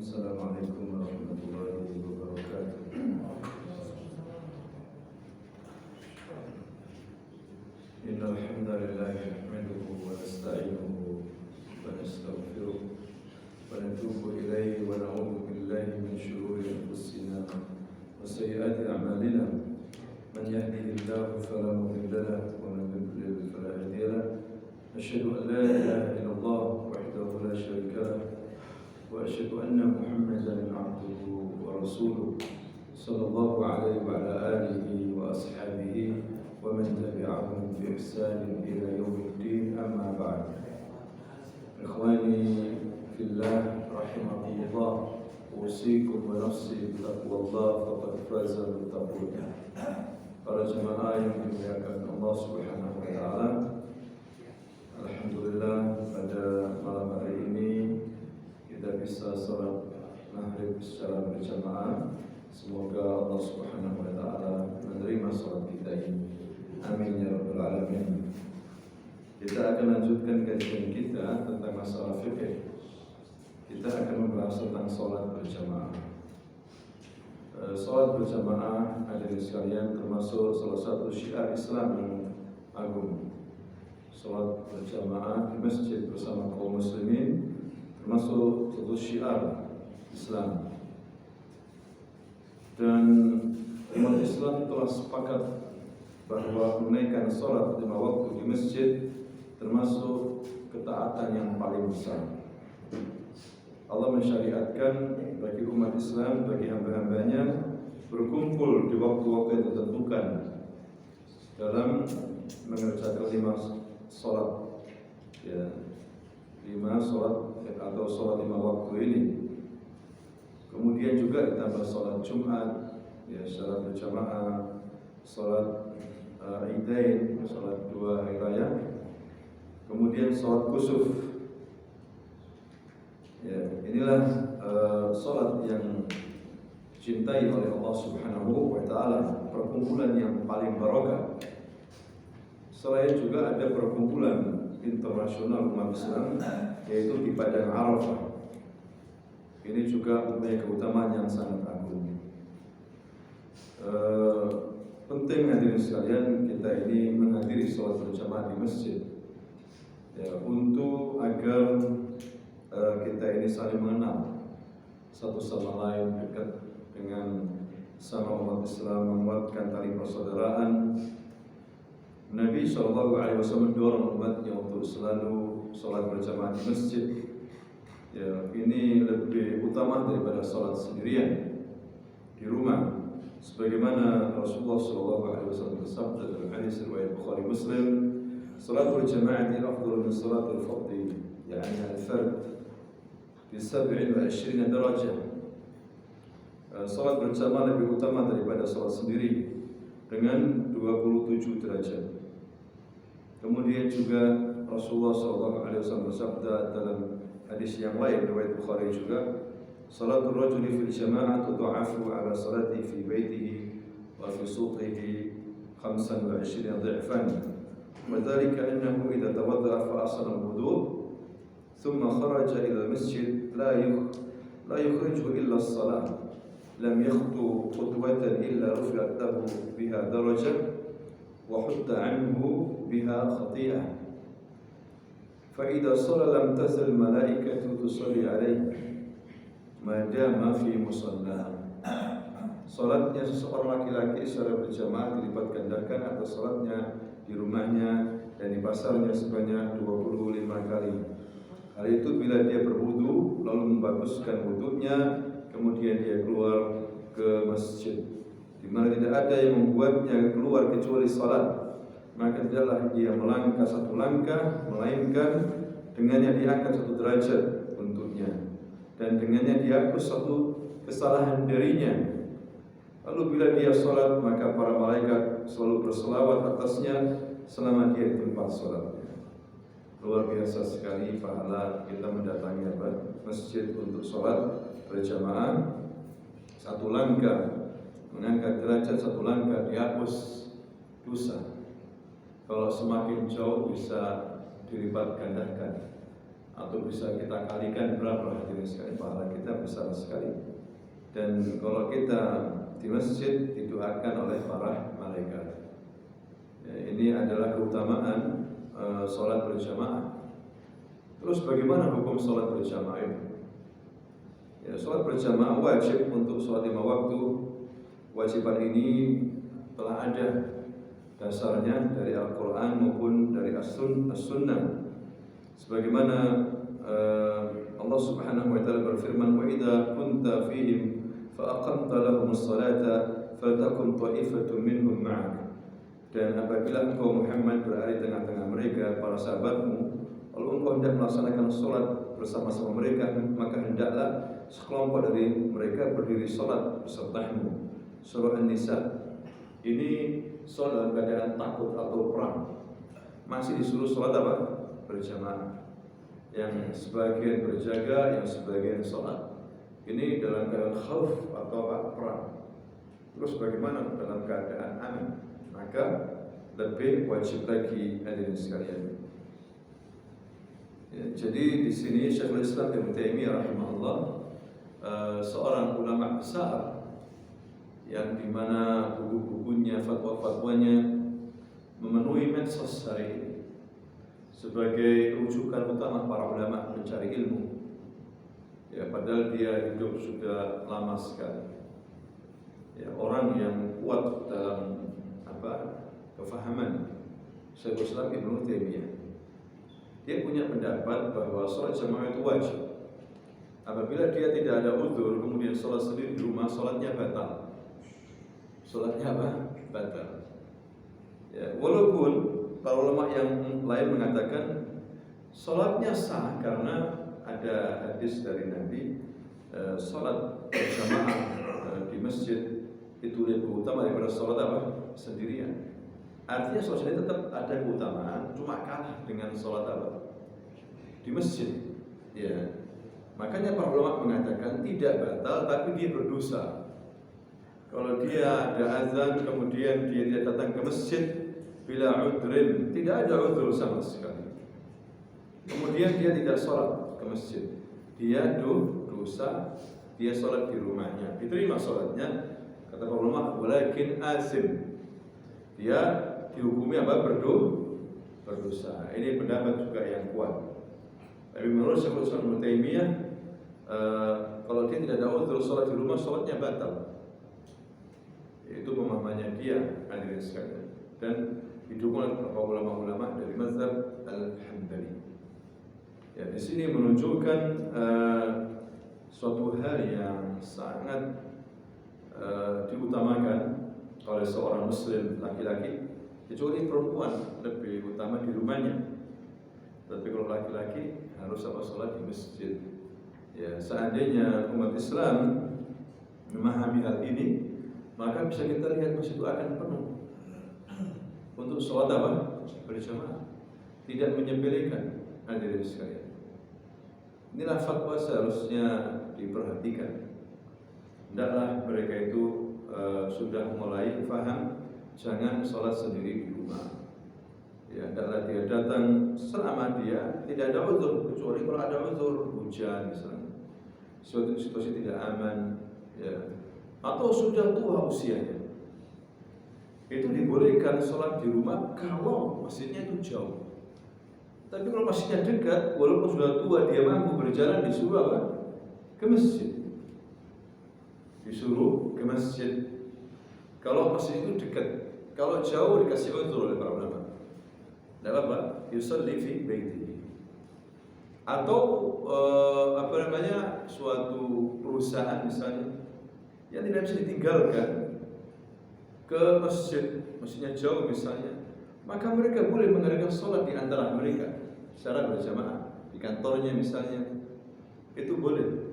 Assalamualaikum warahmatullahi wabarakatuh. Innal hamdalillah nahmaduhu wa nasta'inuhu wa nastaghfiruh wa natubu ilayhi wa na'udzu billahi min shururi anfusina wa sayyiati a'malina. Man yahdihillahu fala mudilla lahu wa man yudlil fala hadiya lahu. Asyhadu an la ilaha illallah wahdahu la syarika lahu wa asyhadu anna Muhammadan 'abduhu wa rasuluh sallallahu alaihi wa ala alihi wa ashabihi wa man tabi'ahum bi ihsan ila yaumiddin, amma ba'd. Ikhwani fillah rahimakumullah, usikum wa nafsi bi taqwallah faqad faza al-muttaqun. Para jemaah yang dimuliakan Allah Subhanahu wa taala, alhamdulillah pada malam hari ini kita bisa salat maghrib secara berjamaah. Semoga Allah Subhanahu wa taala menerima salat kita ini. Amin ya rabbal alamin. Kita akan lanjutkan kajian kita tentang masalah fikih. Kita akan membahas tentang salat berjamaah. Salat berjamaah hadirin sekalian termasuk salah satu syiar Islam yang agung. Salat berjamaah di masjid bersama kaum muslimin termasuk satu syiar Islam. Dan umat Islam telah sepakat bahwa menunaikan salat 5 waktu di masjid termasuk ketaatan yang paling besar. Allah mensyariatkan bagi umat Islam, bagi hamba-hambanya berkumpul di waktu-waktu yang ditentukan dalam mengerjakan 5 salat, ya, 5 salat atau salat 5 waktu ini. Kemudian juga ditambah salat Jumat, ya, secara berjamaah, salat Idain, salat 2 hari raya, kemudian salat kusuf. Ya, inilah salat yang dicintai oleh Allah Subhanahu wa taala, perkumpulan yang paling barokah. Selain juga ada perkumpulan internasional umat Islam, yaitu di Padang Arafah. Ini juga mempunyai keutamaan yang sangat agung. Penting hadirin sekalian kita ini menghadiri salat berjamaah di masjid, ya, untuk agar kita ini saling mengenal satu sama lain, dekat dengan sama umat Islam, menguatkan tali persaudaraan. Nabi SAW mendorong umatnya untuk selalu salat berjamaah di masjid. Ya, ini lebih utama daripada salat sendirian di rumah. Sebagaimana Rasulullah SAW bersabda dalam hadis riwayat Bukhari Muslim, salatul jama'ati afdalu min salatul fardhi, yani al-fard bi 27 darajah. Salat berjamaah lebih utama daripada salat sendiri dengan 27 derajat. Kemudian juga Rasulullah SAW bersabda dalam hadis yang lain riwayat Bukhari juga, salatul rajuli fil jama'ah tudha'afu ala salati fi baitihi wa fi suqihi 25 dha'fan. Wa dhalika annahu idza tawadda'a fa ahsana al-wudu' thumma kharaja ila al-masjid la yukhrijuhu illa as-salah lam yakhtu khutwatan illa rufi'at lahu biha darajah wa hutta anhu biha khati'ah. فإذا صلى لم تزل الملائكة تصلي عليه ما دام في مصلاه. Salatnya seseorang laki-laki secara berjamaah dilipat gandakan atas salatnya di rumahnya dan di pasarnya sebanyak 25 kali. Hal itu bila dia berwudu lalu membaguskan wudunya, kemudian dia keluar ke masjid, di mana tidak ada yang membuatnya keluar kecuali salat, maka tidaklah dia melangkah satu langkah, melainkan dengannya diangkat 1 derajat untuknya, dan dengannya dihapus 1 kesalahan darinya. Lalu bila dia sholat, maka para malaikat selalu berselawat atasnya selama dia di tempat sholatnya. Luar biasa sekali pahala kita mendatangi masjid untuk sholat berjamaah. 1 langkah mengangkat derajat, 1 langkah dihapus dosa. Kalau semakin jauh bisa dilipat gandakan. atau bisa kita kalikan berapa hadirin sekalian, pahala kita besar sekali. Dan kalau kita di masjid didoakan oleh para malaikat. Ya, ini adalah keutamaan sholat berjamaah. Terus bagaimana hukum sholat berjamaah itu? Ya, sholat berjamaah wajib untuk sholat 5 waktu. Kewajiban ini telah ada dasarnya dari Al-Quran maupun dari As-Sunnah. Sebagaimana Allah Subhanahu wa taala berfirman, "Wa idza kunta fihim fa aqamta lahumus salata faltakum ta'ifatun minhum ma'ak." Dan apabila engkau Muhammad berada di tengah-tengah mereka, para sahabatmu, lalu engkau hendak melaksanakan sholat bersama-sama mereka, maka hendaklah sekelompok dari mereka berdiri sholat besertamu. Surah An-Nisa. Ini sholat dalam keadaan takut atau perang. Masih disuruh sholat apa? Berjamaah. Yang sebagian berjaga, yang sebagian sholat. Ini dalam keadaan khauf atau apa? Perang. Terus bagaimana dalam keadaan aman? Maka lebih wajib lagi hadirin sekalian. Ya, jadi di sini Syekhul Islam Ibnu Taimiyah rahimahullah, seorang ulama besar yang dimana buku-bukunya, fatwa-fatwanya memenuhi medsos hari ini sebagai rujukan utama para ulama mencari ilmu. Ya, padahal dia hidup sudah lama sekali. Ya, orang yang kuat dalam kefahaman Syekhul Islam Ibnu Taimiyah. Dia punya pendapat bahwa sholat jamaah itu wajib. Apabila dia tidak ada uzur, kemudian sholat sendiri di rumah, sholatnya batal. Sholatnya apa? Batal. Ya, walaupun para ulama yang lain mengatakan sholatnya sah karena ada hadis dari Nabi, sholat berjamaah di masjid itu lebih utama daripada sholat apa? Sendirian. Artinya sholat sendiri tetap ada keutamaan, cuma kalah dengan sholat apa? Di masjid. Ya. Makanya para ulama mengatakan tidak batal, tapi dia berdosa. Kalau dia ada azan kemudian dia tidak datang ke masjid bila udrin, tidak ada udzur sama sekali. Kemudian dia tidak sholat ke masjid, dia dosa, dia sholat di rumahnya, diterima sholatnya. Kata para ulama, walakin asim, dia dihukumi apa? Berdosa. Ini pendapat juga yang kuat. Tapi menurut Syekhul Islam Ibnu Taimiyah, kalau dia tidak ada udzur sholat di rumah, sholatnya batal. Itu pemahamannya dia, hadirin sekalian, dan didukung oleh beberapa ulama-ulama dari mazhab Al-Hambali. Ya, di sini menunjukkan suatu hal yang sangat diutamakan oleh seorang muslim laki-laki, kecuali perempuan lebih utama di rumahnya. Tapi kalau laki-laki harus sholat di masjid. Ya, seandainya umat Islam memahami hal ini, maka bisa kita lihat masjid itu akan penuh untuk sholat apa? Berjamaah, tidak menyepelekan hadirin sekalian. Inilah fatwa seharusnya diperhatikan. Hendaklah mereka itu sudah mulai paham, jangan sholat sendiri di rumah. Ya, hendaklah dia datang selama dia tidak ada uzur, kecuali kalau ada uzur, hujan misalnya, suatu situasi tidak aman, ya, atau sudah tua usianya, itu dibolehkan sholat di rumah kalau masjidnya itu jauh. Tapi kalau masjidnya dekat, walaupun sudah tua, dia mampu berjalan, disuruh apa? Ke masjid. Disuruh ke masjid. Kalau masjid itu dekat, kalau jauh dikasih uzur oleh para ulama. Tidak apa-apa, yusalli fi baitihi. Atau suatu perusahaan misalnya yang tidak bisa ditinggalkan ke masjid, masjidnya jauh misalnya, maka mereka boleh mengadakan sholat di antara mereka secara berjamaah di kantornya misalnya, itu boleh.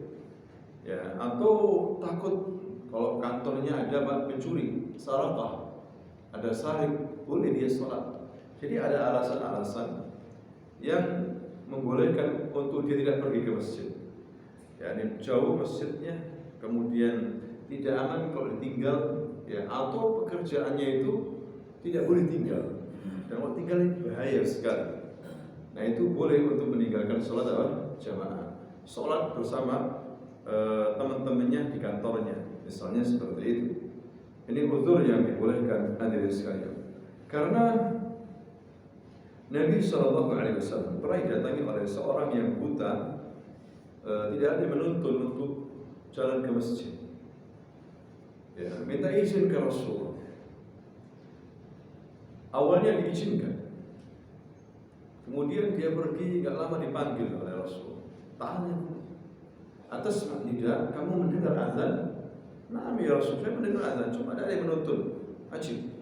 Ya, atau takut kalau kantornya ada pencuri, sarakah, ada sarik, boleh dia sholat. Jadi ada alasan-alasan yang membolehkan untuk dia tidak pergi ke masjid. Ya, ini jauh masjidnya, kemudian tidak aman kalau ditinggal, ya, atau pekerjaannya itu tidak boleh tinggal. Dan kalau tinggal ini bahaya sekali. Nah itu boleh untuk meninggalkan sholat jamaah, sholat bersama teman-temannya di kantornya, misalnya seperti itu. Ini uzur yang dibolehkan hadirin sekalian. Karena Nabi SAW pernah didatangi oleh seorang yang buta, tidak ada menuntun untuk jalan ke masjid. Ya, minta izin ke Rasul. Awalnya diizinkan, kemudian dia pergi, gak lama dipanggil oleh Rasul. Tanya, atas tidak kamu mendengar azan? Nah, ya Rasul, saya mendengar azan, cuma ada yang menuntun. Ajib.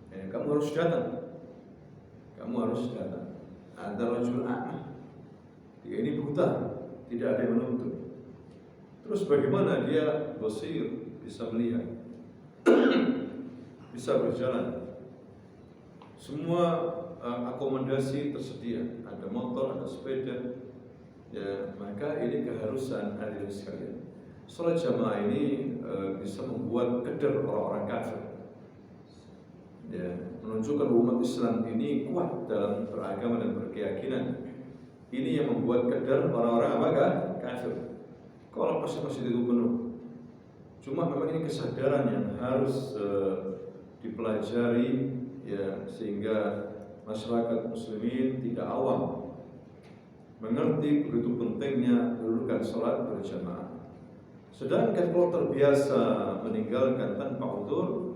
Kamu harus datang. Kamu harus datang. Ada rajul a'ma. Dia ini buta, tidak ada yang menuntun. Terus bagaimana dia basir, bisa melihat, bisa berjalan? Semua akomodasi tersedia, ada motor, ada sepeda. Ya, maka ini keharusan hadirin sekalian. Salat jamaah ini bisa membuat keder orang-orang kafir. Ya, menunjukkan umat Islam ini kuat dalam beragama dan berkeyakinan. Ini yang membuat keder orang-orang kafir. Kalau masjid-masjid itu penuh. Cuma memang ini kesadaran yang harus dipelajari, ya, sehingga masyarakat muslimin tidak awam, mengerti begitu pentingnya kedudukan sholat berjamaah. Sedangkan kalau terbiasa meninggalkan tanpa udzur,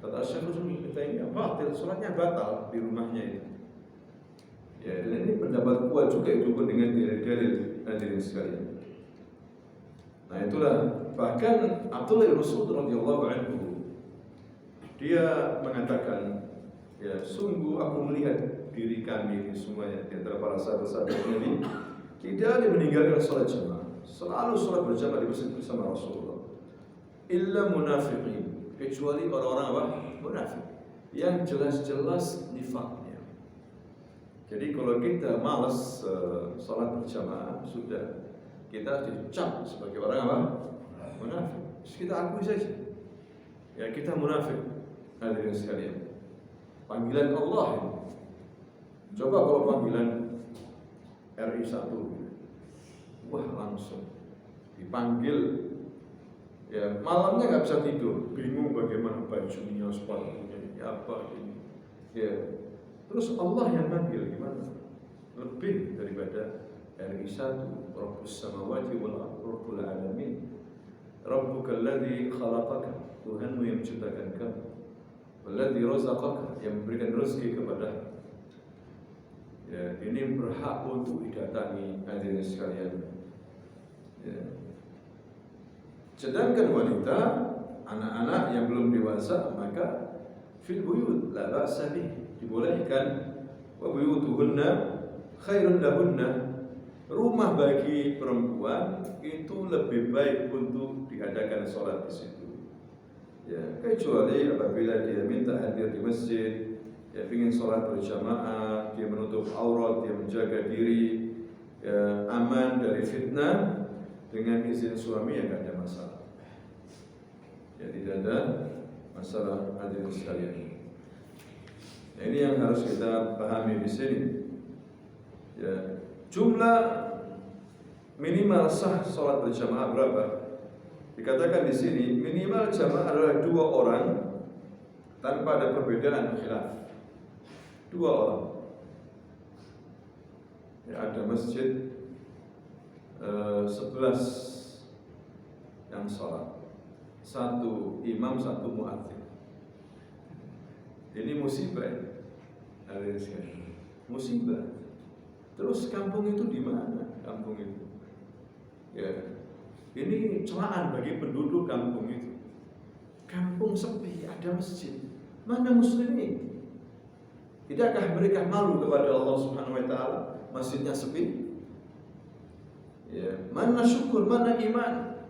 kata Syekhul kita ini batal, sholatnya batal di rumahnya itu. Ya, dan ini pendapat kuat juga itu dengan dalil-dalil hadirin sekalian. Nah itulah, bahkan Abdullah bin Mas'ud radhiyallahu anhu dia mengatakan, ya sungguh aku melihat diri kami ini semuanya di antara para sahabat-sahabat Nabi tidak ada meninggalkan sholat jamaah, selalu sholat berjamaah di masjid bersama Rasulullah. Illa munafiqin, kecuali orang-orang munafik yang jelas-jelas nifaknya. Jadi kalau kita malas sholat berjamaah, sudah kita dicap sebagai orang munafik. Kita akui saja, ya kita munafik. Hadirin sekalian, panggilan Allah ini. Coba kalau panggilan RI 1, wah langsung dipanggil, ya malamnya nggak bisa tidur, bingung bagaimana bajunya, sepatunya, ya apa ini, ya. Terus Allah yang manggil gimana? Lebih daripada RI 1, Rabbus samawati wal Rabbul alamin, Rabbukal ladzi khalaqaka, Tuhanmu yang menciptakan kamu, walladzi razaqaka, yang memberikan rezeki kepada. Ya, ini berhak untuk didatangi hadirin sekalian. Ya. Sedangkan wanita, anak-anak yang belum dewasa, maka fil buyut la ba'sa bih, dibolehkan. Wa buyutuhunna khairun lahunna, rumah bagi perempuan itu lebih baik untuk diadakan sholat di situ. Ya, kecuali apabila dia minta hadir di masjid, ya ingin sholat berjamaah, dia menutup aurat, dia menjaga diri, ya, aman dari fitnah, dengan izin suami ya tidak ada masalah. Ya tidak ada masalah hadirin sekalian. Nah, ini yang harus kita pahami di sini. Ya, jumlah minimal sah sholat berjamaah berapa? Dikatakan di sini minimal jamaah adalah 2 orang tanpa ada perbedaan khilaf. 2 orang. Ya, ada masjid 11 yang sholat, 1 imam, 1 muadzin. Ini musibah, musibah. Terus kampung itu di mana? Kampung itu, ya, ini celaan bagi penduduk kampung itu. Kampung sepi, ada masjid, mana muslimin? Tidakkah mereka malu kepada Allah Subhanahu wa taala? Masjidnya sepi. Ya, mana syukur, mana iman?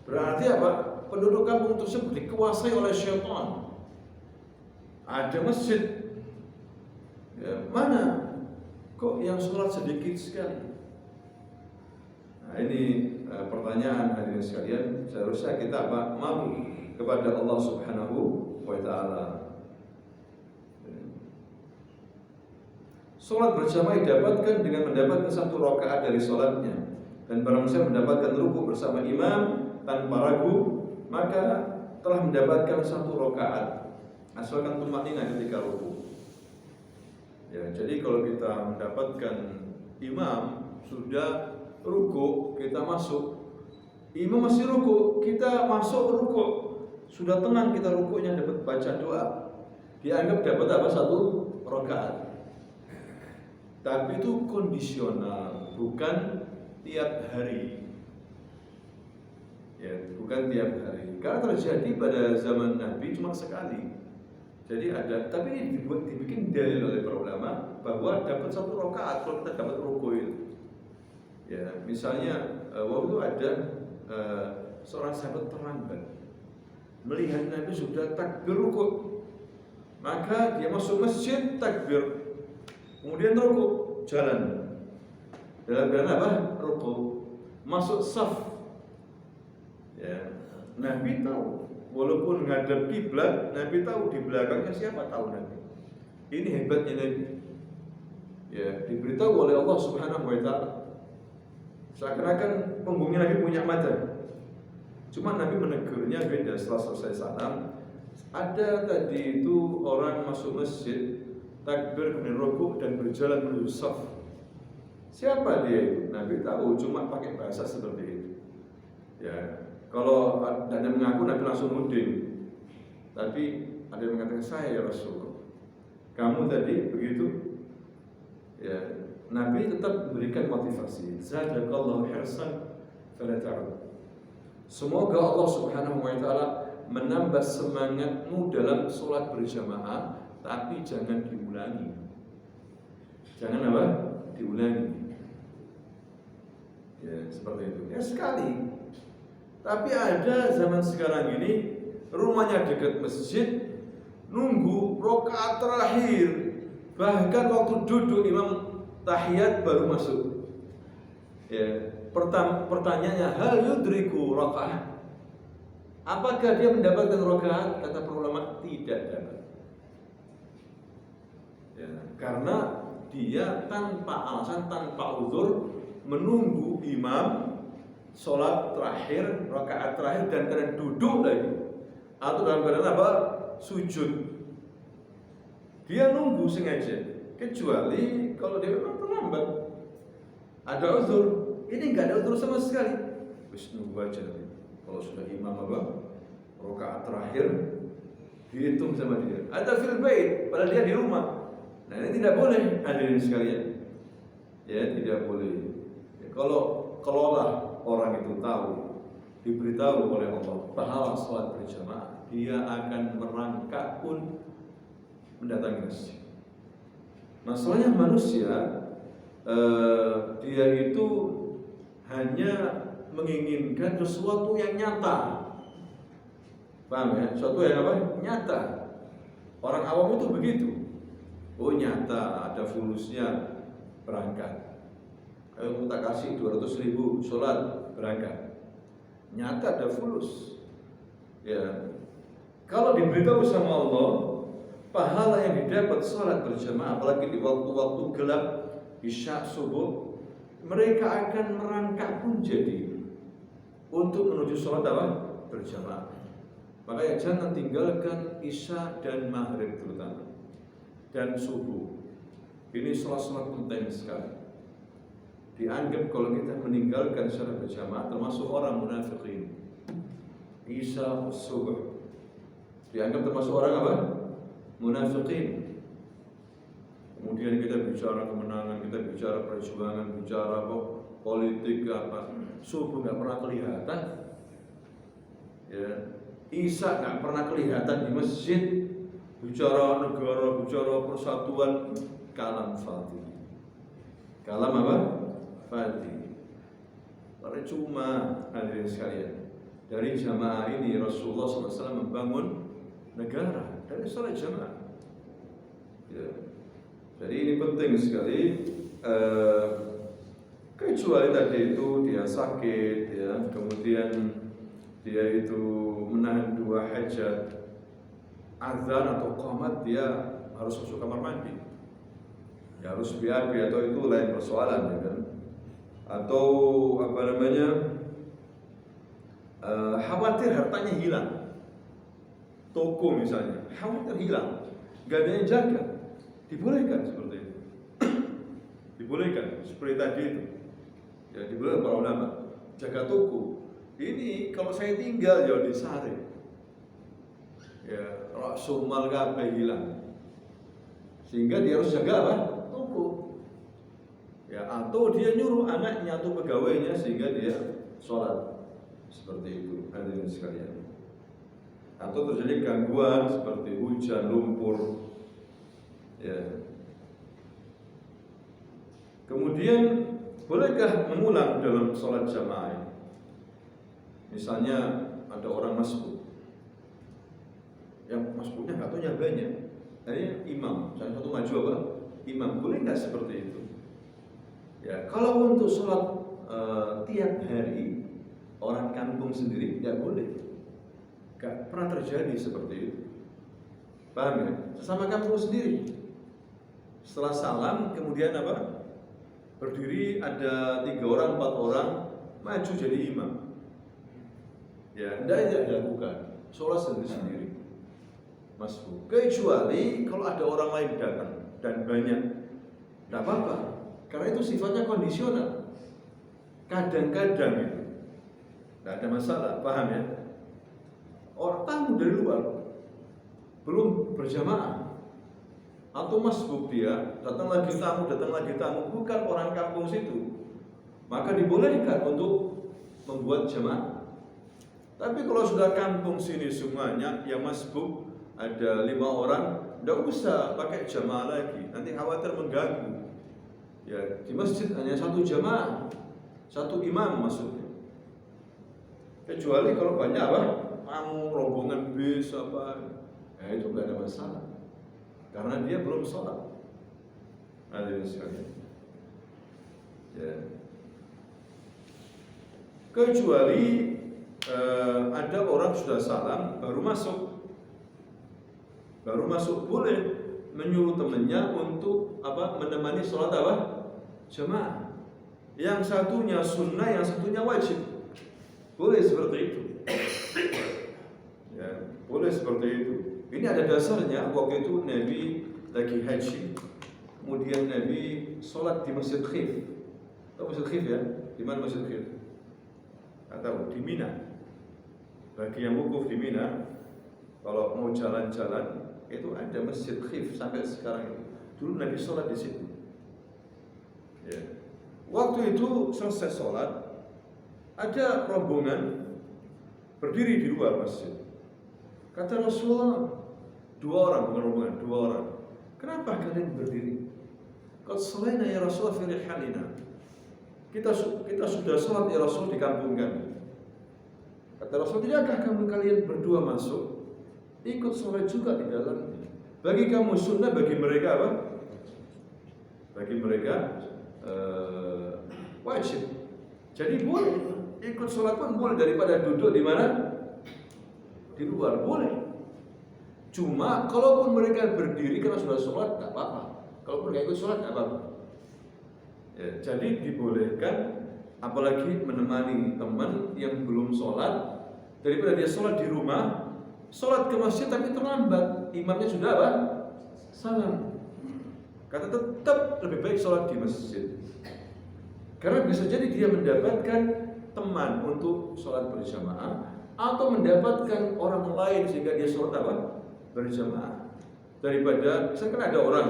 Berarti apa? Penduduk kampung tersebut dikuasai oleh syaitan. Ada masjid, ya, mana? Kok yang sholat sedikit sekali? Nah, ini pertanyaan hadirin sekalian. Seharusnya kita apa? Malu kepada Allah Subhanahu wa taala. Sholat berjamaah didapatkan dengan mendapatkan 1 rakaat dari sholatnya. Dan barang siapa mendapatkan rukuk bersama imam tanpa ragu, maka telah mendapatkan 1 rakaat. Asalkan tumakninah ketika rukuk. Ya, jadi kalau kita mendapatkan imam sudah rukuk, kita masuk. Imam masih rukuk, kita masuk rukuk. Sudah tenang kita rukuknya, dapat baca doa. Dianggap dapat apa? 1 rakaat. Tapi itu kondisional, bukan tiap hari. Ya, bukan tiap hari. Karena terjadi pada zaman Nabi cuma sekali. Jadi ada, tapi ini dibikin dalil oleh para ulama bahwa dapat 1 rakaat kalau kita dapat rukuk itu. Ya, misalnya waktu itu ada seorang sahabat terlambat, melihat Nabi sudah takbir rukuk, maka dia masuk masjid takbir, kemudian rukuk, jalan. Dalam keadaan apa? Rukuk, masuk saf. Ya, Nabi tahu. Walaupun ngadep kiblat, Nabi tahu di belakangnya siapa, tahu Nabi. Ini hebatnya Nabi. Ya, diberitahu oleh Allah Subhanahu wa taala. Seakan-akan punggungnya Nabi punya mata. Cuma Nabi menegurnya beda setelah selesai salam. Ada tadi itu orang masuk masjid, takbir kemudian rukuk dan berjalan menuju shaf. Siapa dia itu? Nabi tahu, cuma pakai bahasa seperti itu. Ya, kalau ada yang mengaku Nabi langsung muding, tapi ada yang mengatakan saya ya Rasul. Kamu tadi begitu, ya Nabi tetap memberikan motivasi. Zadakallahu hirsan fala ta'ud. Semoga Allah Subhanahu wa taala menambah semangatmu dalam sholat berjamaah, tapi jangan diulangi. Jangan apa? Diulangi. Ya seperti itu. Ya sekali. Tapi ada zaman sekarang ini rumahnya dekat masjid, nunggu rakaat terakhir, bahkan waktu duduk imam tahiyat baru masuk. Ya, pertanyaannya hal yudriku rakaat. Apakah dia mendapatkan rakaat? Kata para ulama tidak dapat. Ya, karena dia tanpa alasan, tanpa uzur menunggu imam sholat terakhir, rakaat terakhir dan kadang duduk lagi atau dalam keadaan apa? Sujud. Dia nunggu sengaja, kecuali kalau dia memang terlambat, ada uzur. Ini nggak ada uzur sama sekali. Wis nunggu aja. Kalau sudah imam apa? Rakaat terakhir dihitung sama dia. Ada fil bait, padahal dia di rumah. Nah ini tidak boleh, hadirin sekalian. Ya tidak boleh. Ya, kalau kelola orang itu tahu, diberitahu oleh Allah pahala sholat berjamaah, dia akan merangkak pun mendatangi masjid. Masalahnya manusia, dia itu hanya menginginkan sesuatu yang nyata. Paham ya? Sesuatu yang apa? Nyata. Orang awam itu begitu. Oh nyata, ada fulusnya, berangkat. Ayo kita kasih 200.000 sholat, berangkat. Nyata ada fulus. Ya. Kalau diberitahu sama Allah, pahala yang didapat sholat berjamaah, apalagi di waktu-waktu gelap, isya, subuh, mereka akan merangkak pun jadi untuk menuju sholat apa? Berjamaah. Makanya jangan tinggalkan isya dan maghrib terutama, dan subuh. Ini sholat-sholat penting sekali. Dianggap kalau kita meninggalkan sholat berjamaah termasuk orang munafikin. Isya subuh dianggap termasuk orang apa? Munafikin. Kemudian kita bicara kemenangan, kita bicara perjuangan, bicara apa? Politik apa? Subuh nggak pernah kelihatan. Ya, Isya nggak pernah kelihatan di masjid. Bicara negara, bicara persatuan, kalam fadhi. Kalam apa? Fadhi. Percuma hadirin sekalian. Dari jamaah ini Rasulullah SAW membangun negara dari sholat jamaah. Ya. Jadi ini penting sekali. Kecuali tadi itu dia sakit, ya, kemudian dia itu menahan 2 hajat, azan atau qomat, dia harus masuk kamar mandi. Ya harus BAB atau itu lain persoalan ya kan. Atau apa namanya, khawatir hartanya hilang. Toko misalnya, khawatir hilang, gak ada yang jaga, dibolehkan seperti itu. Dibolehkan seperti tadi itu. Ya dibolehkan para ulama jaga toko. Ini kalau saya tinggal ya di Sare, ya rasul mal kabeh hilang, sehingga dia harus jaga apa? Toko. Ya atau dia nyuruh anaknya atau pegawainya sehingga dia sholat seperti itu, hadirin sekalian. Atau terjadi gangguan seperti hujan, lumpur, ya. Kemudian bolehkah mengulang dalam sholat jamaah? Misalnya ada orang masbuk, yang masbuknya nggak tahu nyabanya, akhirnya imam, salah satu maju apa? Imam, boleh nggak seperti itu? Ya, kalau untuk sholat tiap hari orang kampung sendiri tidak boleh, nggak pernah terjadi seperti itu. Paham ya? Sesama kampung sendiri. Setelah salam kemudian apa? Berdiri ada 3 orang, 4 orang maju jadi imam. Ya, tidak dilakukan. Sholat sendiri-sendiri. Masbuk. Kecuali kalau ada orang lain datang dan banyak, tidak apa-apa. Karena itu sifatnya kondisional. Kadang-kadang itu tidak ada masalah, paham ya? Orang tamu dari luar belum berjamaah atau masbuk dia, datang lagi tamu, bukan orang kampung situ, maka dibolehkan untuk membuat jamaah. Tapi kalau sudah kampung sini semuanya yang masbuk ada 5 orang, tidak usah pakai jamaah lagi, nanti khawatir mengganggu. Ya, di masjid hanya 1 jamaah, 1 imam maksudnya. Kecuali kalau banyak apa? Tamu, rombongan bis apa, ya itu nggak ada masalah. Karena dia belum sholat. Hadirin sekalian. Ya. Kecuali ada orang sudah salam baru masuk boleh menyuruh temannya untuk apa? Menemani sholat apa? Jamaah. Yang satunya sunnah, yang satunya wajib. Boleh seperti itu. Ya, boleh seperti itu. Ini ada dasarnya. Waktu itu Nabi lagi haji, kemudian Nabi sholat di Masjid Khif. Tahu Masjid Khif ya? Di mana Masjid Khif? Atau di Mina. Bagi yang wukuf di Mina, kalau mau jalan-jalan itu ada Masjid Khif sampai sekarang itu. Dulu Nabi sholat di situ. Ya. Waktu itu selesai sholat, ada rombongan berdiri di luar masjid. Kata Rasulullah, 2 orang rombongan, 2 orang. Kenapa kalian berdiri? Qad shalaina ya Rasulullah fi rihalina. Kita sudah sholat ya Rasul di kampung kami. Kata Rasul, tidakkah kalian berdua masuk ikut sholat juga di dalamnya? Bagi kamu sunnah, bagi mereka apa? Bagi mereka wajib. Jadi boleh ikut sholat pun boleh, daripada duduk di mana? Di luar boleh. Cuma kalaupun mereka berdiri karena sudah sholat nggak apa-apa. Kalaupun nggak ikut sholat nggak apa-apa. Ya, jadi dibolehkan, apalagi menemani teman yang belum sholat, daripada dia sholat di rumah, sholat ke masjid tapi terlambat, imamnya sudah apa? Salam. Kata tetap lebih baik sholat di masjid. Karena bisa jadi dia mendapatkan teman untuk sholat berjamaah, atau mendapatkan orang lain sehingga dia sholat apa? Berjamaah. Daripada misalkan ada orang,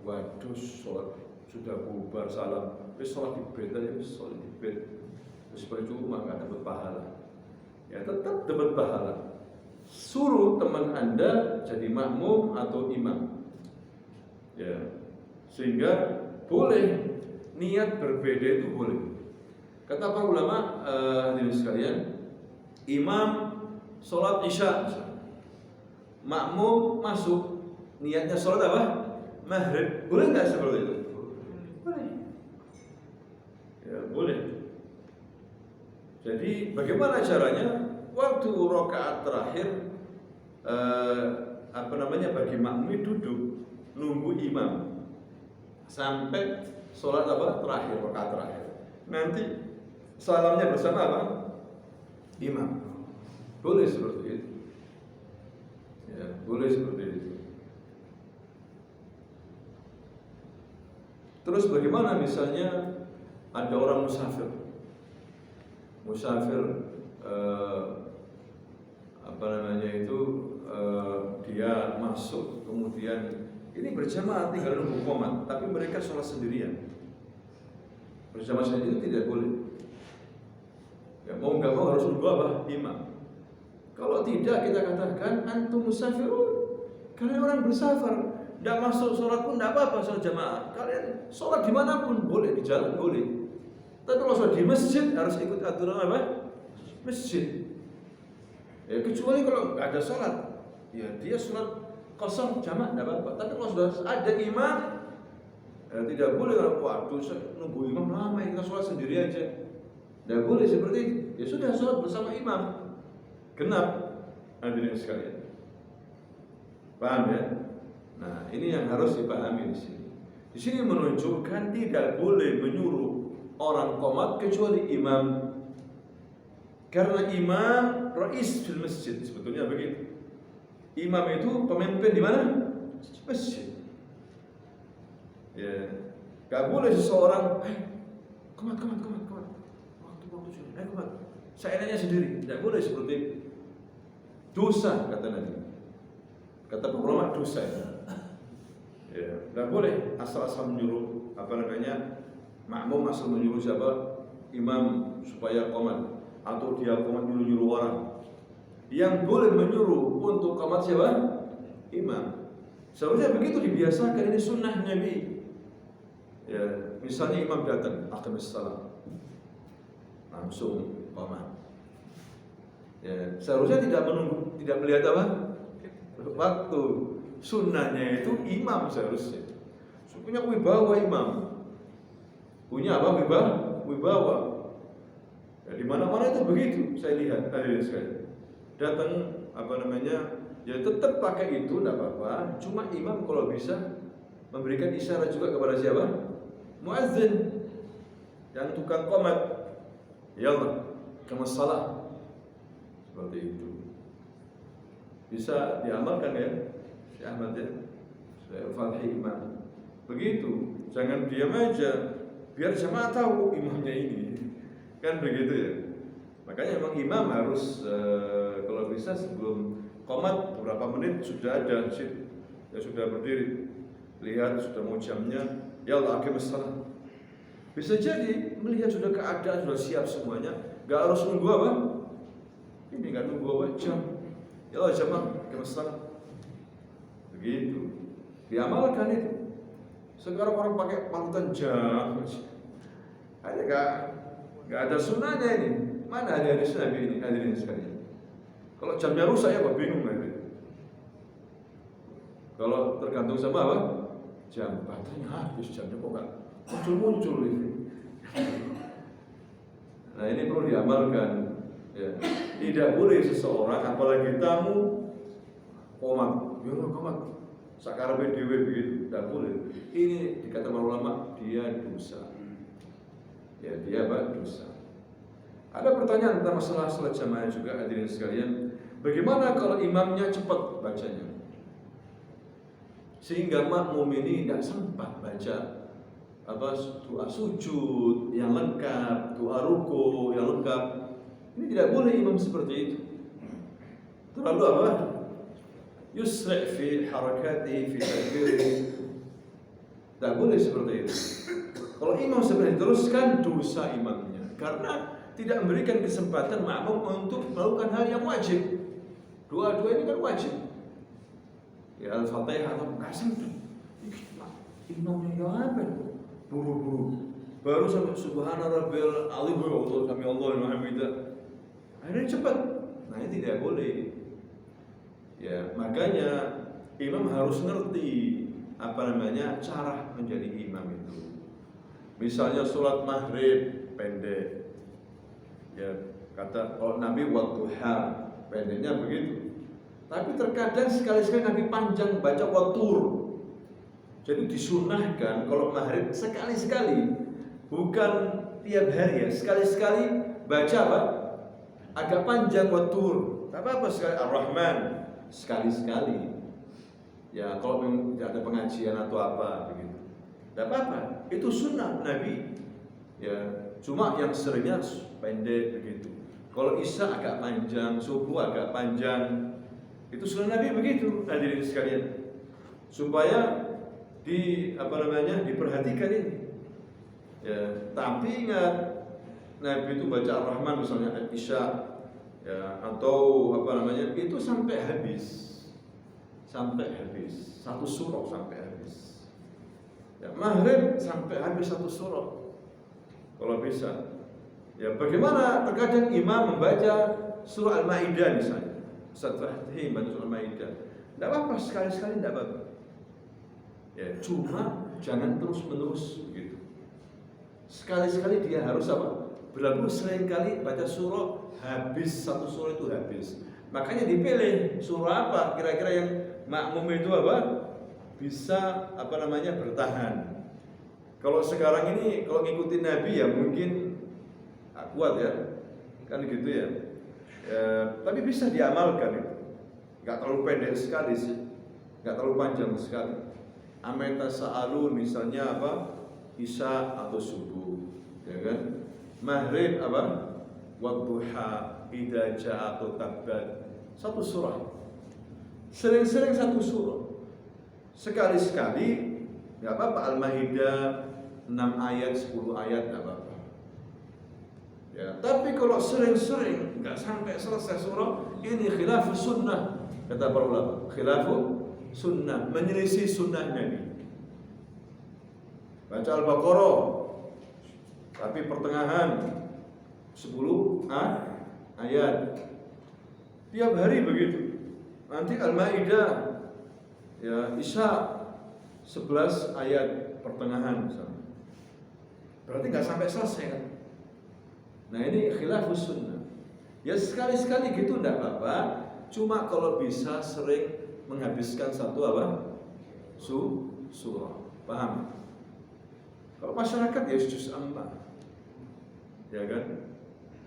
waduh sholat sudah bubar salam, wis sholat di bed aja, wis sholat di bed, terus percuma nggak dapat pahala. Ya tetap dapat pahala. Suruh teman Anda jadi makmum atau imam. Ya, sehingga boleh niat berbeda itu boleh. Kata para ulama hadirin sekalian, imam sholat isya, makmum masuk niatnya sholat apa? Maghrib, boleh nggak seperti itu? Boleh. Ya boleh. Jadi bagaimana caranya? Waktu rakaat terakhir bagi makmum duduk nunggu imam. sampai sholat terakhir, rakaat terakhir. Nanti salamnya bersama imam. Boleh seperti itu. Ya, boleh seperti itu. Terus bagaimana misalnya ada orang musafir, dia masuk kemudian ini berjamaah tinggal nunggu qomat, tapi mereka sholat sendirian. Berjamaah sendiri itu tidak boleh. Ya, mau nggak mau harus nunggu imam. Kalau tidak kita katakan antum musafirun, kalian orang bersafar, tidak masuk sholat pun tidak apa-apa, sholat jamaah. Kalian sholat dimanapun boleh, di jalan boleh. Tapi kalau sholat di masjid harus ikut aturan masjid. Ya, kecuali kalau nggak ada sholat, ya dia sholat kosong jamaah tidak apa-apa. Tapi kalau sudah ada imam, ya tidak boleh kalau waktu nunggu imam lama, kita sholat sendiri aja. Tidak boleh seperti itu. Ya sudah sholat bersama imam. Genap, hadirin sekalian. Paham ya? Nah, ini yang harus dipahami di sini. Di sini menunjukkan tidak boleh menyuruh orang qomat kecuali imam. Karena imam rais fil masjid, sebetulnya begitu. Imam itu pemimpin di mana? Masjid. Ya, gak boleh seseorang, qomat. Waktu sudah, qomat. Saya nanya sendiri, tidak boleh seperti itu. Dosa kata Nabi. Kata ulama dosa. Ya, tidak boleh asal-asal menyuruh makmum asal menyuruh siapa imam supaya qomat atau dia qomat nyuruh orang. Yang boleh menyuruh untuk qomat siapa? Imam. Seharusnya begitu dibiasakan, ini sunnah Nabi. Ya, misalnya imam datang, aqimis salam, langsung qomat. Ya, seharusnya tidak menunggu, tidak melihat waktu. Sunnahnya itu imam seharusnya. Punya wibawa imam. Punya wibawa. Ya, di mana-mana itu begitu. Saya lihat tadi sekali. Datang ya tetap pakai itu tidak apa-apa. Cuma imam kalau bisa memberikan isyarat juga kepada siapa? Muazzin yang tukang qomat. Ya Allah, kama salah. Seperti itu bisa diamalkan ya, Syekh Ahmad ya, Syekh Falhi imam. Begitu, jangan diam aja, biar jemaah tahu imamnya ini, kan begitu ya. Makanya memang imam harus kalau bisa sebelum qomat beberapa menit sudah ada ya sudah berdiri, lihat sudah mau jamnya, ya Allah aqimus shalah. Bisa jadi melihat sudah keadaan sudah siap semuanya, nggak harus nunggu ini kan nunggu jam. Ya Allah jamaah ke masjid. Begitu. Diamalkan itu. Sekarang orang pakai panutan jam. Ada enggak ada sunnahnya ini. Mana ada hadis Nabi ini hadirin sekalian. Kalau jamnya rusak ya bingung nanti. Kalau tergantung sama jam baterainya habis, jamnya kok enggak muncul ini. Nah, ini perlu diamalkan. Ya. Tidak boleh seseorang apalagi tamu qomat, sakarepe dhewe begitu, tidak boleh. Ini dikatakan ulama dia dosa. Ya, dia dosa. Ada pertanyaan tentang masalah salat jamaah juga hadirin sekalian. Bagaimana kalau imamnya cepat bacanya? Sehingga makmum ini tidak sempat baca doa sujud yang lengkap, doa ruku yang lengkap. Ini tidak boleh imam seperti itu. Terlalu yusra' fi harakati fi takbiri. Tidak boleh seperti itu. Kalau imam seperti itu teruskan dosa imamnya karena tidak memberikan kesempatan makmum untuk melakukan hal yang wajib. Dua-dua ini kan wajib. Ya Al-Fatihah atau Qasim. Imamnya apa? Buru-buru. Baru sampai subhana rabbil azim wa sami Allahu wa hamidah. Akhirnya cepat. Nah, ini tidak boleh. Ya, makanya imam harus ngerti cara menjadi imam itu. Misalnya sholat maghrib pendek. Ya, kata kalau Nabi wadduha, pendeknya begitu. Tapi terkadang sekali-sekali Nabi panjang baca wattur. Jadi disunahkan kalau maghrib sekali-sekali, bukan tiap hari ya, sekali-sekali baca apa? Agak panjang watur. Tak apa-apa sekali Ar-Rahman sekali-sekali. Ya kalau memang tidak ada pengajian atau apa begitu. Tidak apa-apa. Itu sunnah Nabi. Ya, cuma yang seringnya pendek begitu. Kalau Isya agak panjang, subuh agak panjang. Itu sunnah Nabi begitu, hadirin sekalian. Supaya diperhatikan ini. Ya, tapi ingat Nabi itu baca Ar-Rahman misalnya Isya ya, atau itu sampai habis. Satu surah sampai habis. Ya, maghrib sampai habis satu surah. Kalau bisa. Ya, bagaimana terkadang imam membaca surah Al-Maidah misalnya. Ustaz Fatih membaca surah Al-Maidah. Tidak apa-apa, sekali-sekali tidak apa-apa. Ya, cuma jangan terus-menerus begitu. Sekali-sekali dia harus apa? Berlalu seringkali baca surah habis, satu surah itu habis. Makanya dipilih surah apa kira-kira yang makmum itu apa? Bisa bertahan. Kalau sekarang ini kalau ngikutin Nabi ya mungkin kuat ya. Kan gitu ya. Tapi bisa diamalkan itu. Enggak terlalu pendek sekali sih. Enggak terlalu panjang sekali. Ameta sa'alun misalnya apa? Isya atau subuh, ya kan? Maghrib apa? Wadduha, idza ja'a atau tabbat. Satu surah. Sering-sering satu surah. Sekali-sekali enggak apa-apa. Al-Maidah 6 ayat, 10 ayat enggak apa-apa. Ya, tapi kalau sering-sering enggak sampai selesai surah, ini khilafus sunnah. Kata para ulama, khilafus sunnah, menyelisih sunnah Nabi. Baca Al-Baqarah tapi pertengahan 10 ayat. Tiap hari begitu. Nanti Al-Maidah ya Isya 11 ayat pertengahan misalnya. Berarti nggak sampai selesai kan? Nah ini khilafus sunnah. Ya sekali-sekali gitu enggak apa-apa. Cuma kalau bisa sering menghabiskan satu apa? Surah. Paham? Kalau masyarakat ya juz 4. Ya kan?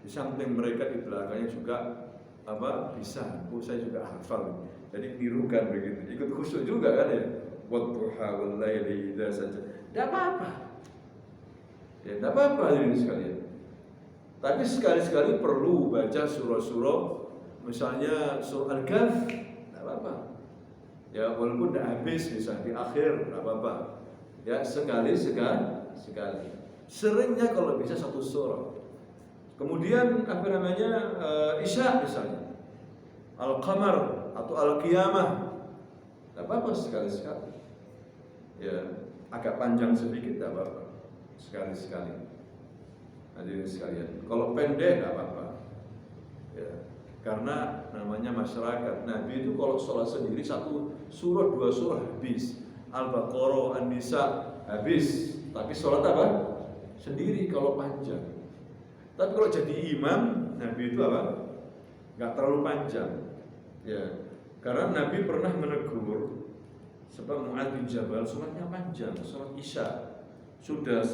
Di samping mereka di belakangnya juga bisa. Saya juga hafal. Jadi tirukan begitu. Ikut khusyuk juga kan ya. Wadduha wal laili idza saja. Enggak apa-apa. Ya enggak apa-apa ini sekalian. Tapi sekali-sekali perlu baca surah-surah, misalnya surah Al-Kahf, enggak apa-apa. Ya walaupun tidak habis misalnya di akhir enggak apa-apa. Ya sekali. Seringnya kalau bisa satu surah. Kemudian Isya misalnya. Al-Qamar atau Al-Qiyamah. Enggak apa-apa sekali-sekali. Ya agak panjang sedikit enggak apa-apa. Sekali-sekali. Hadirin sekalian. Kalau pendek enggak apa-apa. Ya. Karena namanya masyarakat. Nabi itu kalau sholat sendiri satu surah, 2 surah habis. Al-Baqarah, An-Nisa habis. Tapi sholat apa? Sendiri kalau panjang. Tapi kalau jadi imam, Nabi itu apa? Enggak terlalu panjang. Ya. Karena Nabi pernah menegur sebab Mu'adz bin Jabal sholatnya panjang, sholat Isya. Sudah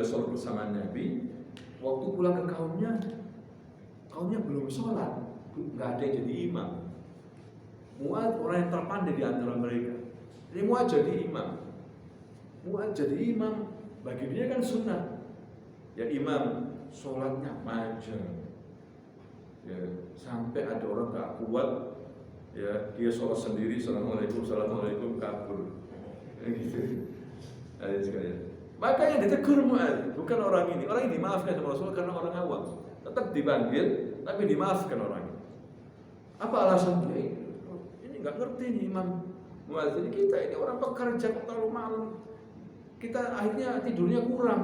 sholat bersama Nabi. Waktu pulang ke kaumnya belum sholat, nggak ada yang jadi imam. Mu'adz orang yang terpandai di antara mereka. Jadi Mu'adz jadi imam. Bagi dia kan sunnah. Ya imam sholatnya panjang. Ya sampai ada orang nggak kuat, ya dia sholat sendiri, assalamualaikum kabur. Gitu. Ada sekalian. Makanya ditegur Mu'adz, bukan orang ini. Orang ini dimaafkan sama Rasul karena orang awam. Tetap dipanggil, tapi dimaafkan orang. Apa alasannya? Ini nggak ngerti nih Imam Mu'adz. Jadi kita ini orang pekerja terlalu malam. Kita akhirnya tidurnya kurang.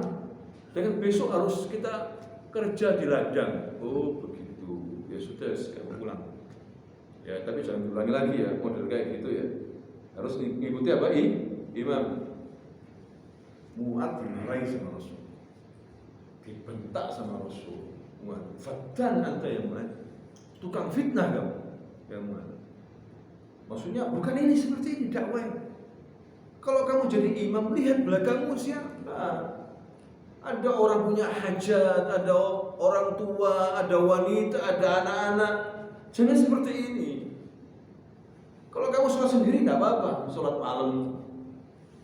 Dengan besok harus kita kerja di ladang. Oh begitu. Ya sudah, sekarang pulang. Ya tapi jangan ulangi lagi ya model kayak gitu ya. Harus ngikuti apa? Imam. Mu'adz dimarahi sama Rasul, dibentak sama Rasul. Mu'adz, fatan anta ya Mu'adz, tukang fitnah kamu ya Mu'adz. Maksudnya bukan ini seperti ini dakwah. Kalau kamu jadi imam, lihat belakangmu siapa. Ada orang punya hajat, ada orang tua, ada wanita, ada anak-anak. Jangan seperti ini. Kalau kamu sholat sendiri nggak apa-apa, sholat malam.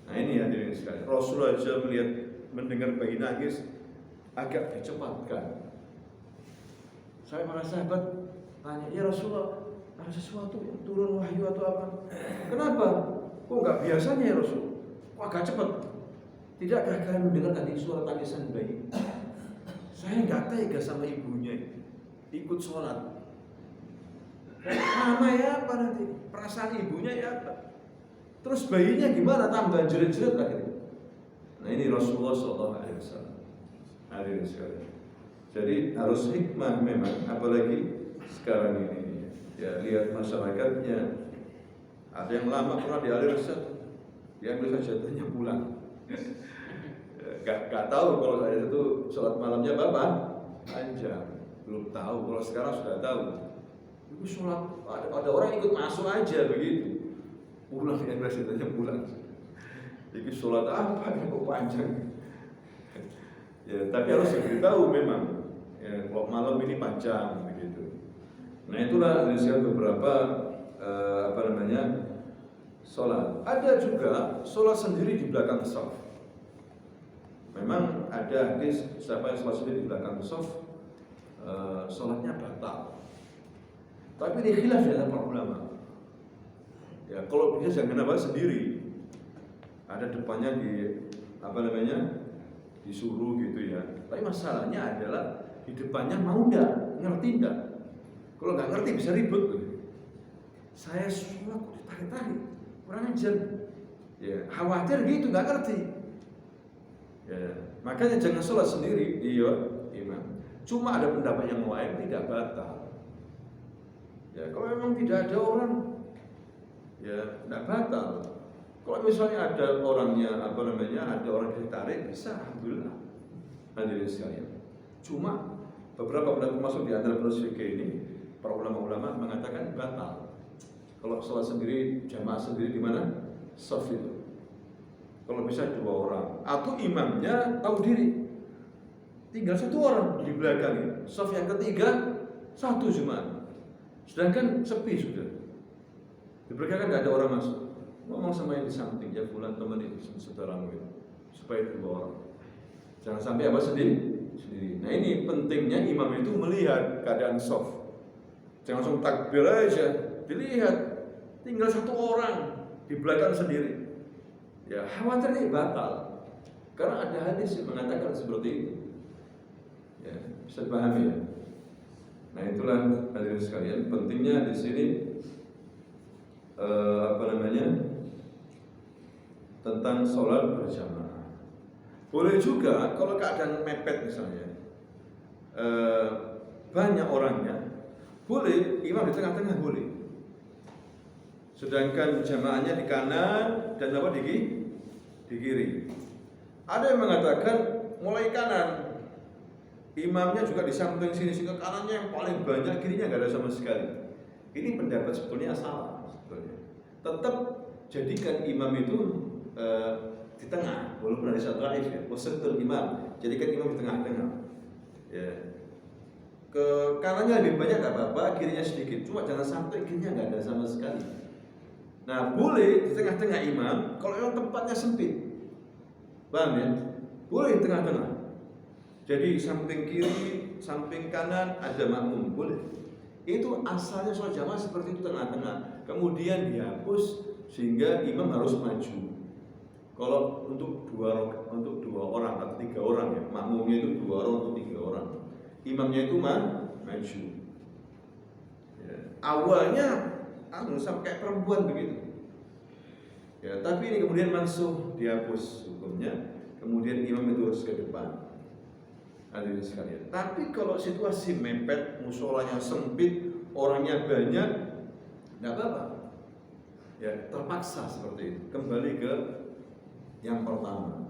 Nah ini hadirin sekalian. Rasulullah aja mendengar bayi nangis, agak dicepatkan. Saya para sahabat tanya, ya Rasulullah, ada sesuatu yang turun wahyu atau apa? Kenapa? Kok nggak biasanya ya Rasul? Kok agak cepat? Tidakkah kalian mendengar tadi suara tangisan bayi? Saya nggak tega sama ibunya ikut sholat. Mama ya apa nanti? Perasaan ibunya ya apa? Terus bayinya gimana? Tambah jerit-jerit lagi. Nah ini Rasulullah SAW. Hadirin sekalian. Jadi harus hikmah memang, apalagi sekarang ini. Ya lihat masyarakatnya. Ada yang lama pernah dialir Ustaz, diambil sajadahnya pulang. Gak tahu kalau saya itu sholat malamnya berapa? Panjang. Belum tahu. Kalau sekarang sudah tahu. Itu sholat ada orang ikut masuk aja begitu. Pulang diambil sajadahnya pulang. Itu sholat apa yang kok panjang? Ya, tapi harus diberitahu memang. Ya, kalau malam ini panjang begitu. Nah itulah ada beberapa sholat. Ada juga sholat sendiri di belakang shaf. Memang ada hadis siapa yang sholat sendiri di belakang shaf, sholatnya batal. Tapi ini khilaf di antara para ulama. Ya kalau bisa jangan sendiri. Ada depannya disuruh gitu ya. Tapi masalahnya adalah di depannya mau ngerti enggak? Kalau nggak ngerti bisa ribut. Saya sholat kok ditarik-tarik, kurang ajar. Ya, khawatir gitu nggak ngerti. Ya, makanya jangan sholat sendiri di imam. Cuma ada pendapat yang lain tidak batal. Ya, kalau memang tidak ada orang, ya tidak batal. Kalau misalnya ada orangnya, ada orang yang ditarik, bisa, alhamdulillah. Hadirin sekalian. Cuma beberapa pendapat masuk di antara penulis fikih ini, para ulama-ulama mengatakan batal. Kalau sholat sendiri, jamaah sendiri di mana? Shaf itu. Kalau bisa 2 orang, atau imamnya tahu diri, tinggal 1 orang di belakang. Shaf yang ketiga 1 cuma. Sedangkan sepi sudah. Di belakang nggak ada orang masuk. Ngomong sama yang di samping, ya fulan temenin saudaramu itu, supaya 2 orang. Jangan sampai sendiri. Nah ini pentingnya imam itu melihat keadaan shaf. Jangan langsung takbir aja, dilihat. Tinggal 1 orang di belakang sendiri. Ya khawatir ini batal. Karena ada hadis yang mengatakan seperti itu. Ya, bisa dipahami ya. Nah itulah hadirin sekalian, pentingnya di sini tentang sholat berjamaah. Boleh juga kalau keadaan mepet misalnya, banyak orangnya, boleh imam di tengah-tengah boleh. Sedangkan jamaahnya di kanan dan di kiri. Ada yang mengatakan mulai kanan, imamnya juga di samping sini, sehingga kanannya yang paling banyak, kirinya nggak ada sama sekali. Ini pendapat sebetulnya salah. Tetap jadikan imam itu di tengah, walaupun ada satu hadis ya, wasatul imam, jadikan imam di tengah-tengah. Ya. Ke kanannya lebih banyak nggak apa-apa, kirinya sedikit, cuma jangan sampai kirinya nggak ada sama sekali. Nah boleh di tengah-tengah imam, kalau memang tempatnya sempit, paham ya? Boleh di tengah-tengah. Jadi samping kiri, samping kanan ada makmum, boleh. Itu asalnya sholat jamaah seperti itu, tengah-tengah. Kemudian dihapus sehingga imam harus maju. Kalau untuk dua orang atau 3 orang ya, makmumnya itu 2 orang atau 3 orang. Imamnya itu maju. Ya. Awalnya sampai perempuan begitu. Ya, tapi ini kemudian mansuh, dihapus hukumnya. Kemudian imam itu harus ke depan. Hadirin sekalian. Tapi kalau situasi mepet, musholanya sempit, orangnya banyak, nggak apa-apa. Ya, terpaksa seperti itu. Kembali ke yang pertama.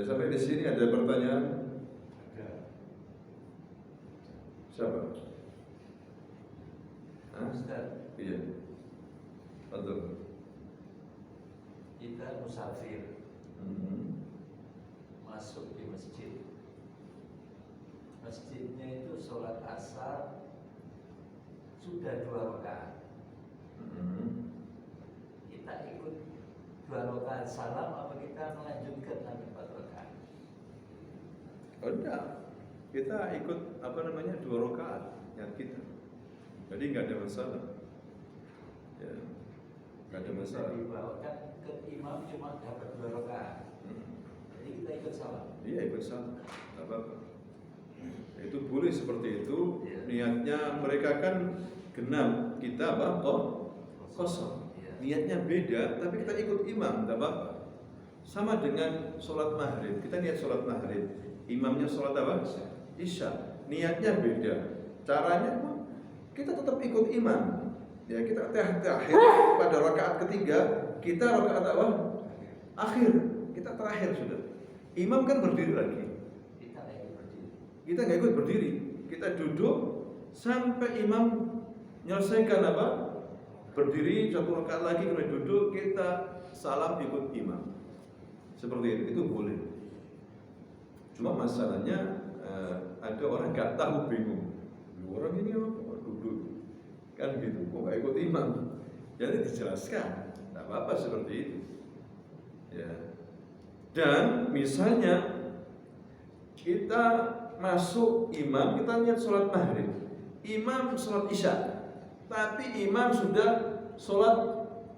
Ya, sampai di sini ada pertanyaan? Ada. Siapa? Hah? Ustaz, Iya. Betul. kita musafir masuk di masjid. Masjidnya itu sholat asar sudah 2 rakaat. Kita ikut 2 rakaat salam apa kita melanjutkan sampai 4 rakaat? Oh enggak, kita ikut 2 rakaat yang kita. Jadi nggak ada masalah. Ya, nggak ada masalah. Kita dibawakan ke imam cuma dapat 2 rakaat. Jadi kita ikut salam. Iya, ikut salam, nggak apa-apa. Itu boleh seperti itu. Iya. Niatnya mereka kan genap, kita apa? Kosong. Iya. Niatnya beda, tapi kita ikut imam, nggak apa-apa. Sama dengan sholat maghrib, kita niat sholat maghrib, imamnya sholat apa? Isya. Niatnya beda, caranya pun kita tetap ikut imam. Ya, kita terakhir pada rakaat ketiga, kita rakaat apa? Akhir, kita terakhir sudah. Imam kan berdiri lagi. Kita nggak ikut berdiri. Kita nggak ikut berdiri, kita duduk sampai imam menyelesaikan apa? Berdiri 1 rakaat lagi, kemudian duduk, kita salam ikut imam. Seperti itu boleh. Cuma masalahnya ada orang nggak tahu, bingung. Orang ini apa? Duduk kan gitu, kok nggak ikut imam? Jadi dijelaskan, nggak apa-apa seperti itu. Ya. Dan misalnya kita masuk imam, kita niat sholat maghrib, imam sholat isya, tapi imam sudah sholat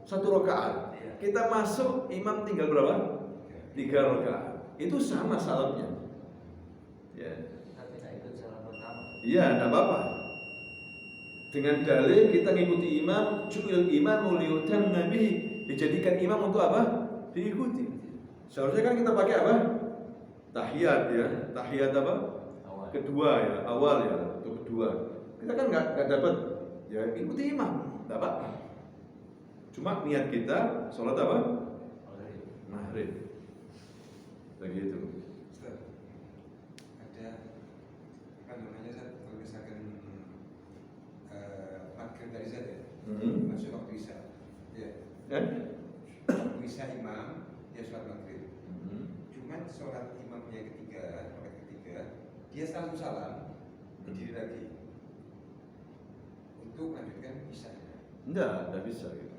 1 rakaat. Kita masuk, imam tinggal berapa? 3 rakaat. Itu sama salamnya. Ya. Tapi nggak ikut salam pertama. Iya, tidak apa-apa. Dengan dalil kita ngikuti imam, ju'il imam liyutamma nabi, dijadikan imam untuk apa? Diikuti. Seharusnya kan kita pakai apa? Tahiyat ya, tahiyat apa? Awal. Kedua ya, awal ya, untuk kedua. Kita kan nggak dapat, ya ikuti imam, tidak apa-apa. Cuma niat kita sholat apa? Maghrib. Begitu. Ustaz, ada apa namanya Ustaz? Kalau misalkan maghrib tadi Ustaz ya, masuk waktu isya, ya. Waktu isya imam, dia sholat maghrib. Cuman sholat imamnya ketiga, rakaat ketiga, dia salam berdiri lagi untuk lanjutkan isya. Tidak bisa gitu.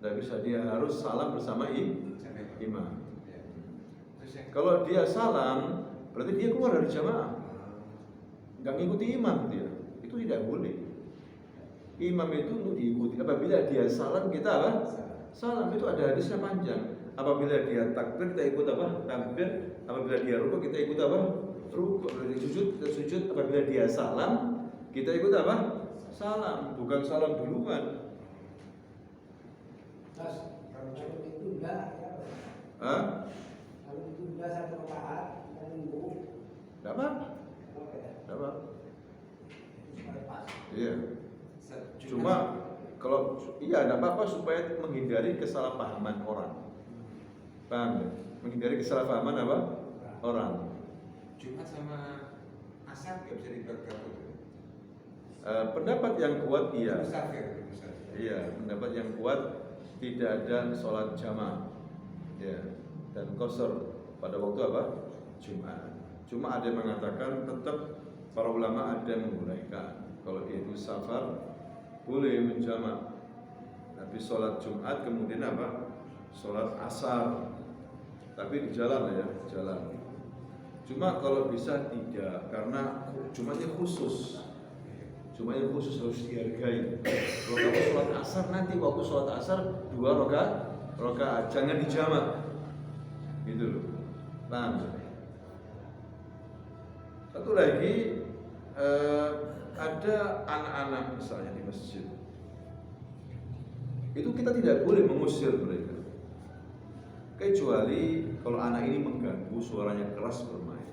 Tidak bisa, dia harus salam bersama imam. Ya. Terus yang Kalau dia salam, berarti dia keluar dari jamaah. Nggak ngikuti imam dia. Itu tidak boleh. Imam itu untuk diikuti. Apabila dia salam, kita apa? Salam. Itu ada hadisnya panjang. Apabila dia takbir, kita ikut apa? Takbir. Apabila dia rukuk, kita ikut apa? Rukuk. Apabila dia sujud, kita sujud. Apabila dia salam, kita ikut apa? Salam. Bukan salam duluan. Mas, kalau itu enggak ya. Hah? Kalau itu enggak 1 rakaat, kita nunggu. Tidak apa-apa. Oke. Tidak apa-apa. Supaya pas. Iya. Ustaz, Cuma kalau iya tidak apa-apa supaya menghindari kesalahpahaman orang. Paham ya? Menghindari kesalahpahaman apa? Orang. Jumat sama asar nggak bisa digabung. Pendapat yang kuat iya. Musafir. Iya, pendapat yang kuat tidak ada sholat jamaah. Ya. Dan qasar pada waktu apa? Jumat. Cuma ada yang mengatakan tetap para ulama ada yang membolehkan. Kalau dia itu safar boleh menjamak. Tapi sholat Jumat kemudian apa? Sholat asar. Tapi di jalan ya, jalan. Cuma kalau bisa tidak, karena Jumatnya khusus. Jumatnya khusus harus dihargai. Kalau kamu sholat asar nanti waktu sholat asar 2 rakaat, jangan dijamak. Gitu loh. Paham? Satu lagi, ada anak-anak misalnya di masjid. Itu kita tidak boleh mengusir mereka. Kecuali kalau anak ini mengganggu, suaranya keras bermain.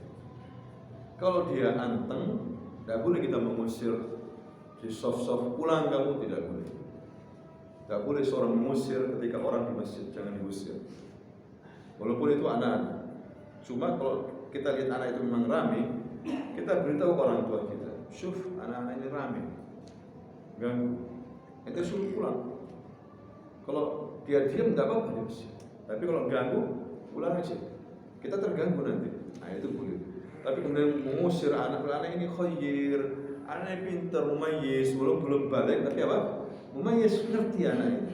Kalau dia anteng, tidak boleh kita mengusir. Di soft-soft pulang kamu, tidak boleh. Tidak boleh seorang mengusir ketika orang di masjid, jangan diusir. Walaupun itu anak. Cuma kalau kita lihat anak itu memang rame, kita beritahu ke orang tua kita, "Syuf, anak-anak ini rame, ganggu." Itu suruh pulang. Kalau dia diam tidak apa-apa dia bisa. Tapi kalau ganggu, pulang aja. Kita terganggu nanti. Nah itu boleh. Tapi kemudian mengusir anak-anak ini khair, anak pintar, mumayyiz, belum balik, tapi apa? Mumayyiz, ngerti anak ini.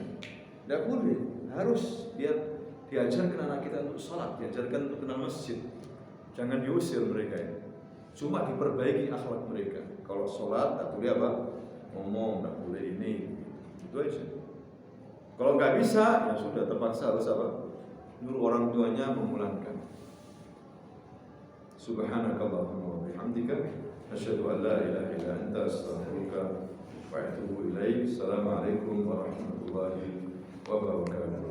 Tidak boleh. Harus diajarkan anak kita untuk sholat, diajarkan untuk kenal masjid. Jangan diusir mereka ini. Cuma diperbaiki akhlak mereka. Kalau sholat tak boleh apa? Ngomong, tak boleh ini. Itu aja. Kalau nggak bisa, ya sudah terpaksa harus apa? Nurut orang tuanya memulangkan. Subhanakallahumma wa bihamdika asyhadu an la ilaha illa anta astaghfiruka wa atubu ilaik. Assalamualaikum warahmatullahi wabarakatuh.